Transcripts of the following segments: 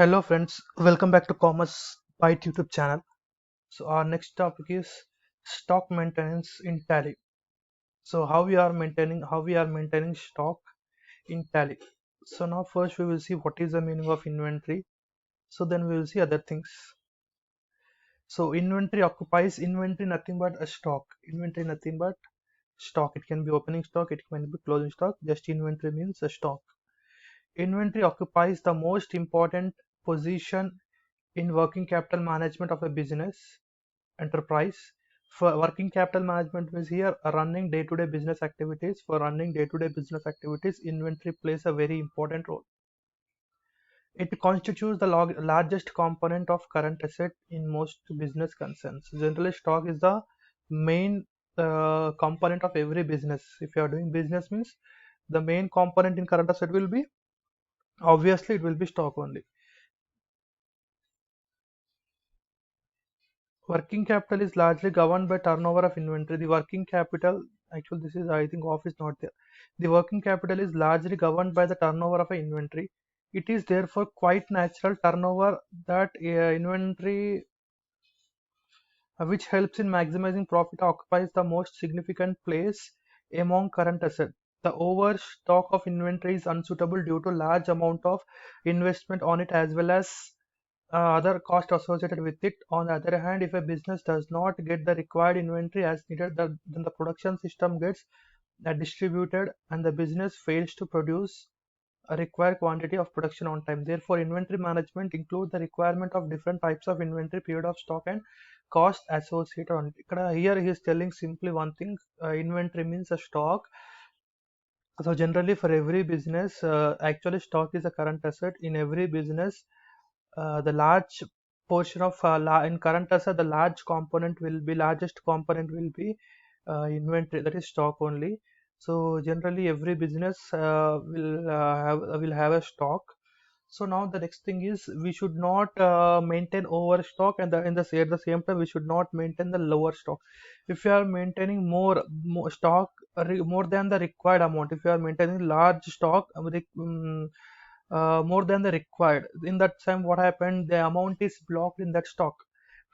Hello friends, welcome back to Commerce Byte YouTube channel. So our next topic is stock maintenance in Tally. So how we are maintaining stock in Tally. So now first we will see what is the meaning of inventory. So then we will see other things. So inventory nothing but a stock. Inventory nothing but stock. It can be opening stock, it can be closing stock. Just inventory means a stock. Inventory occupies the most important position in working capital management of a business enterprise. For working capital management means here running day-to-day business activities. For running day-to-day business activities, inventory plays a very important role. It constitutes the largest component of current asset in most business concerns. Generally, stock is the main component of every business. If you are doing business means the main component in current asset will be, obviously it will be stock only. Working capital is largely governed by turnover of inventory. The working capital, actually, this is, I think, off is not there. The working capital is largely governed by the turnover of an inventory. It is therefore quite natural turnover that inventory, which helps in maximizing profit, occupies the most significant place among current assets. The overstock of inventory is unsuitable due to large amount of investment on it as well as other costs associated with it. On the other hand, if a business does not get the required inventory as needed, then the production system gets distributed and the business fails to produce a required quantity of production on time. Therefore, inventory management includes the requirement of different types of inventory, period of stock, and cost associated on it. Here he is telling simply one thing: inventory means a stock. So generally, for every business, actually stock is a current asset in every business. The large portion of in current asset, the largest component will be inventory, that is stock only. So generally every business will have a stock. So now the next thing is we should not maintain overstock, and at the same time we should not maintain the lower stock. If you are maintaining more stock, more than the required amount, if you are maintaining large stock more than the required, in that time what happened, the amount is blocked in that stock.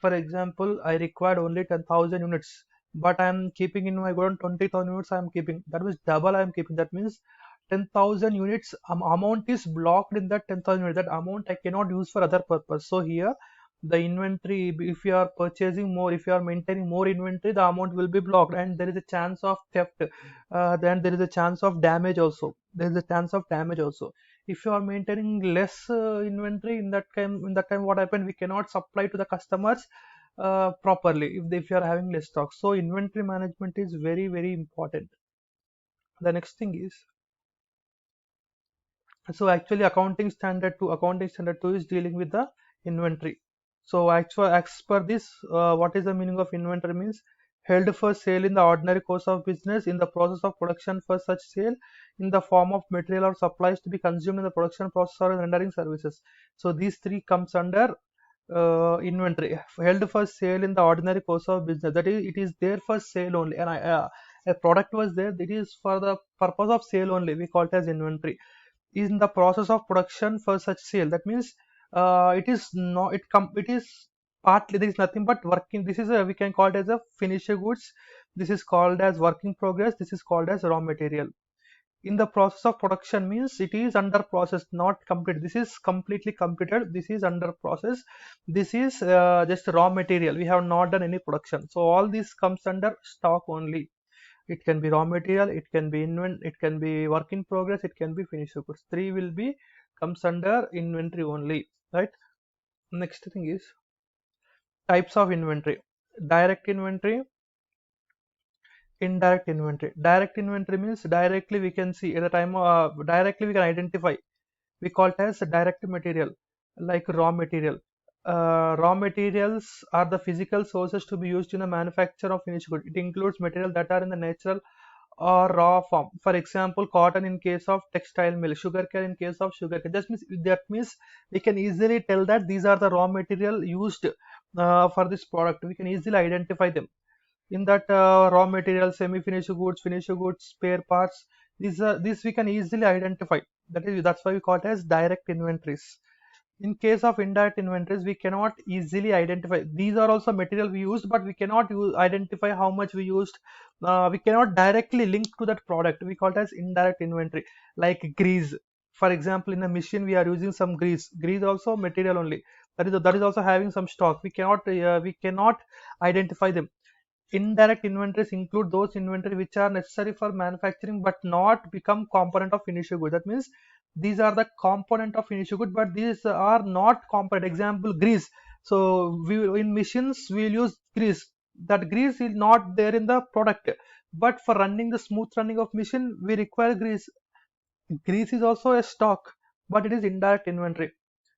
For example, I required only 10,000 units, but I am keeping in my godown 20,000 units. I am keeping, that means double I am keeping. That means 10,000 units amount is blocked in that 10,000 units. That amount I cannot use for other purpose. So here the inventory, if you are purchasing more, if you are maintaining more inventory, the amount will be blocked and there is a chance of theft. Then there is a chance of damage also. There is a chance of damage also. If you are maintaining less inventory, in that time what happened, we cannot supply to the customers properly if you are having less stock. So inventory management is very very important. The next thing is, so actually accounting standard 2 is dealing with the inventory. So actually, as per this, what is the meaning of inventory means held for sale in the ordinary course of business, in the process of production for such sale, in the form of material or supplies to be consumed in the production process or rendering services. So these three comes under inventory. Held for sale in the ordinary course of business, that is, it is there for sale only, and a product was there, it is for the purpose of sale only, we call it as inventory. In the process of production for such sale, that means it is not it is partly, there is nothing but working. This is a, we can call it as a finished goods, this is called as work in progress, this is called as raw material. In the process of production means it is under process, not complete. This is completely completed, this is under process, this is just raw material, we have not done any production. So all this comes under stock only. It can be raw material, it can be it can be work in progress, it can be finished goods. Three will be comes under inventory only, right? Next thing is types of inventory: direct inventory, indirect inventory. Direct inventory means directly we can see at the time, directly we can identify, we call it as direct material, like raw material. Raw materials are the physical sources to be used in the manufacture of finished good. It includes material that are in the natural or raw form. For example, cotton in case of textile mill, sugarcane in case of sugarcane. That means we can easily tell that these are the raw material used for this product. We can easily identify them. In that raw material, semi-finished goods, finished goods, spare parts. These we can easily identify. That's why we call it as direct inventories. In case of indirect inventories, we cannot easily identify. These are also material we used, but we cannot identify how much we used. We cannot directly link to that product. We call it as indirect inventory. Like grease, for example, in a machine we are using some grease. Grease also material only. That is also having some stock. We cannot identify them. Indirect inventories include those inventory which are necessary for manufacturing but not become component of finished good. That means these are the component of finished good, but these are not component. Example, grease. So we in machines we will use grease. That grease is not there in the product, but for running the smooth running of machine we require grease. Grease is also a stock, but it is indirect inventory.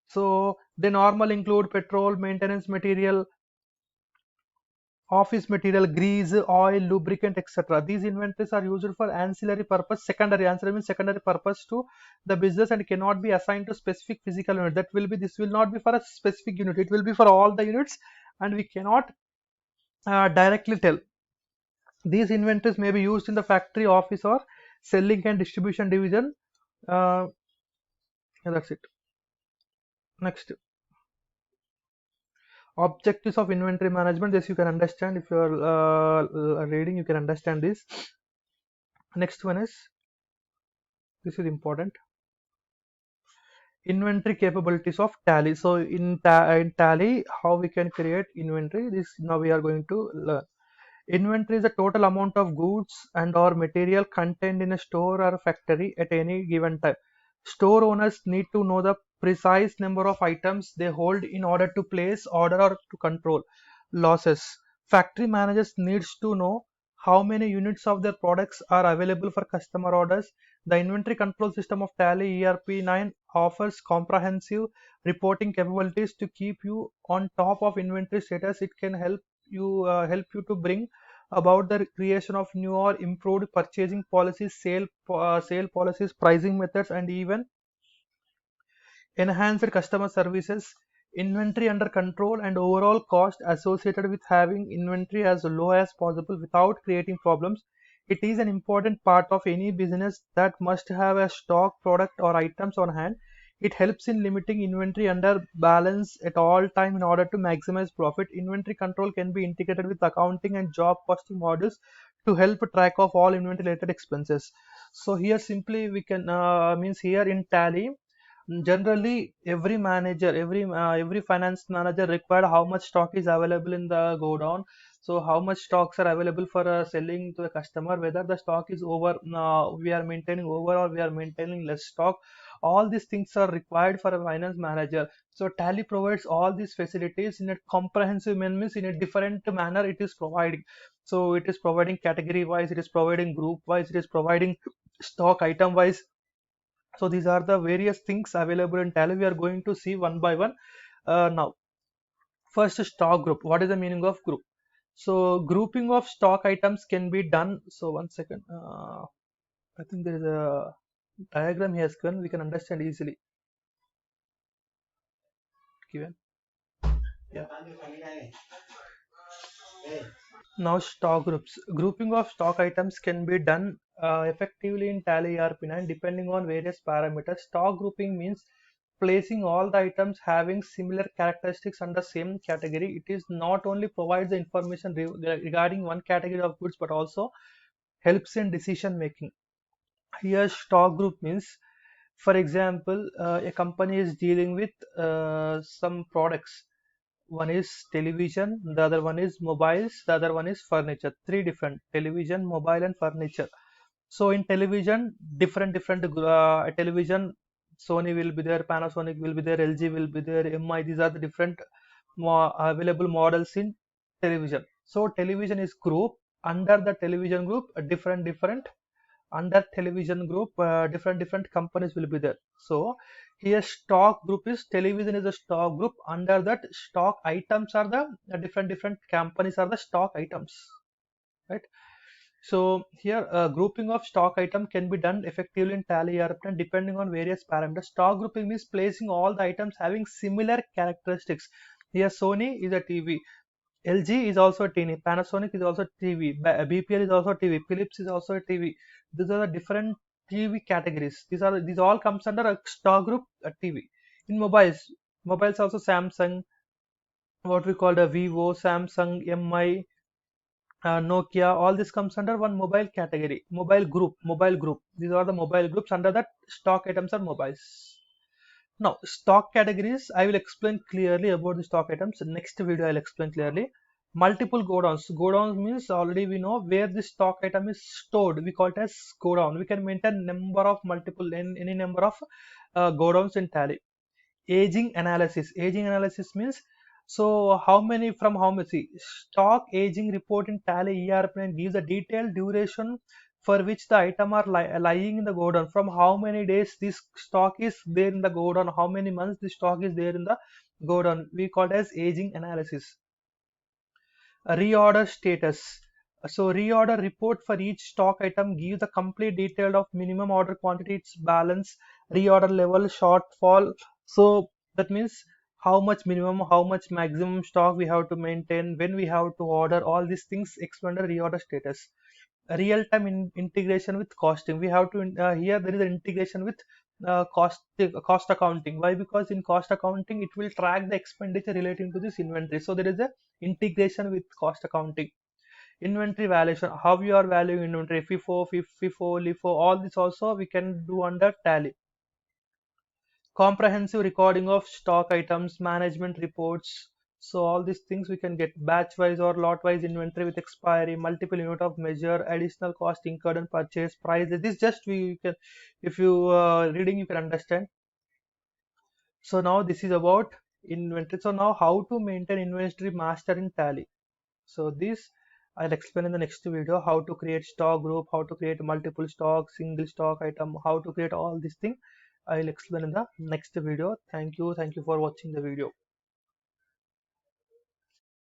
So they normally include petrol, maintenance material, office material, grease, oil, lubricant, etc. These inventories are used for ancillary purpose. Ancillary means secondary purpose to the business and cannot be assigned to specific physical unit. This will not be for a specific unit. It will be for all the units, and we cannot directly tell. These inventories may be used in the factory, office, or selling and distribution division. Uh, yeah, that's it. Next, objectives of inventory management. This you can understand if you are reading. You can understand this. Next one is, this is important, inventory capabilities of Tally. So in Tally, how we can create inventory, this now we are going to learn. Inventory is the total amount of goods and or material contained in a store or factory at any given time. Store owners need to know the precise number of items they hold in order to place order or to control losses. Factory managers needs to know how many units of their products are available for customer orders. The inventory control system of Tally ERP9 offers comprehensive reporting capabilities to keep you on top of inventory status. It can help you to bring about the creation of new or improved purchasing policies, sale policies, pricing methods, and even enhanced customer services. Inventory under control and overall cost associated with having inventory as low as possible without creating problems. It is an important part of any business that must have a stock product or items on hand. It helps in limiting inventory under balance at all time in order to maximize profit. Inventory control can be integrated with accounting and job costing models to help track of all inventory related expenses. So here simply we can means here in Tally, generally every finance manager required how much stock is available in the godown. So how much stocks are available for selling to the customer, whether the stock is over, we are maintaining over or we are maintaining less stock. All these things are required for a finance manager. So Tally provides all these facilities in a comprehensive manner, means in a different manner it is providing. So it is providing category wise, it is providing group wise, it is providing stock item wise. So these are the various things available in Tally. We are going to see one by one. Now, first, stock group. What is the meaning of group? So grouping of stock items can be done. So one second. I think there is a diagram he has given. We can understand easily. Given. Yeah. Now stock groups. Grouping of stock items can be done effectively in Tally ERP9 depending on various parameters. Stock grouping means placing all the items having similar characteristics under same category. It is not only provides the information regarding one category of goods but also helps in decision making. Here stock group means, for example, a company is dealing with some products. One is television, the other one is mobiles, the other one is furniture. Three different: television, mobile, and furniture. So in television, different television, Sony will be there, Panasonic will be there, LG will be there, MI. These are the different available models in television. So television is group. Under the television group, different under television group, different companies will be there. So here stock group is, television is a stock group. Under that, stock items are the different companies are the stock items, right? So here grouping of stock item can be done effectively in Tally ERP depending on various parameters. Stock grouping means placing all the items having similar characteristics. Here Sony is a TV, LG is also a TV, Panasonic is also TV, BPL is also TV, Philips is also a TV. These are the different TV categories. These all comes under a stock group, a TV. In mobiles, Mobiles also Samsung, what we call the Vivo, Samsung, MI, Nokia, all this comes under one mobile category, mobile group. These are the mobile groups. Under that, stock items are mobiles. Now, stock categories, I will explain clearly about the stock items. Next video, I'll explain clearly. Multiple godowns. Godowns means already we know where the stock item is stored. We call it as godown. We can maintain number of multiple, any number of godowns in Tally. Aging analysis. Aging analysis means, so how many from how much? See, stock aging report in Tally ERP gives a detailed duration for which the item are lying in the godown. From how many days this stock is there in the godown, how many months the stock is there in the godown. We call it as aging analysis. Reorder status. So reorder report for each stock item gives a complete detail of minimum order quantity, its balance, reorder level, shortfall. So that means how much minimum, how much maximum stock we have to maintain, when we have to order, all these things explained the reorder status. Real-time integration with costing. We have to here there is an integration with cost accounting. Why? Because in cost accounting it will track the expenditure relating to this inventory. So there is a integration with cost accounting. Inventory valuation, how you are valuing inventory, FIFO, LIFO, all this also we can do under Tally. Comprehensive recording of stock items, management reports. So all these things we can get batch wise or lot wise inventory with expiry, multiple unit of measure, additional cost incurred and purchase price. This just we can, if you reading you can understand. So now this is about inventory. So now how to maintain inventory master in Tally. So this I'll explain in the next video, how to create stock group, how to create multiple stock, single stock item, how to create all these things. I'll explain in the next video. Thank you for watching the video.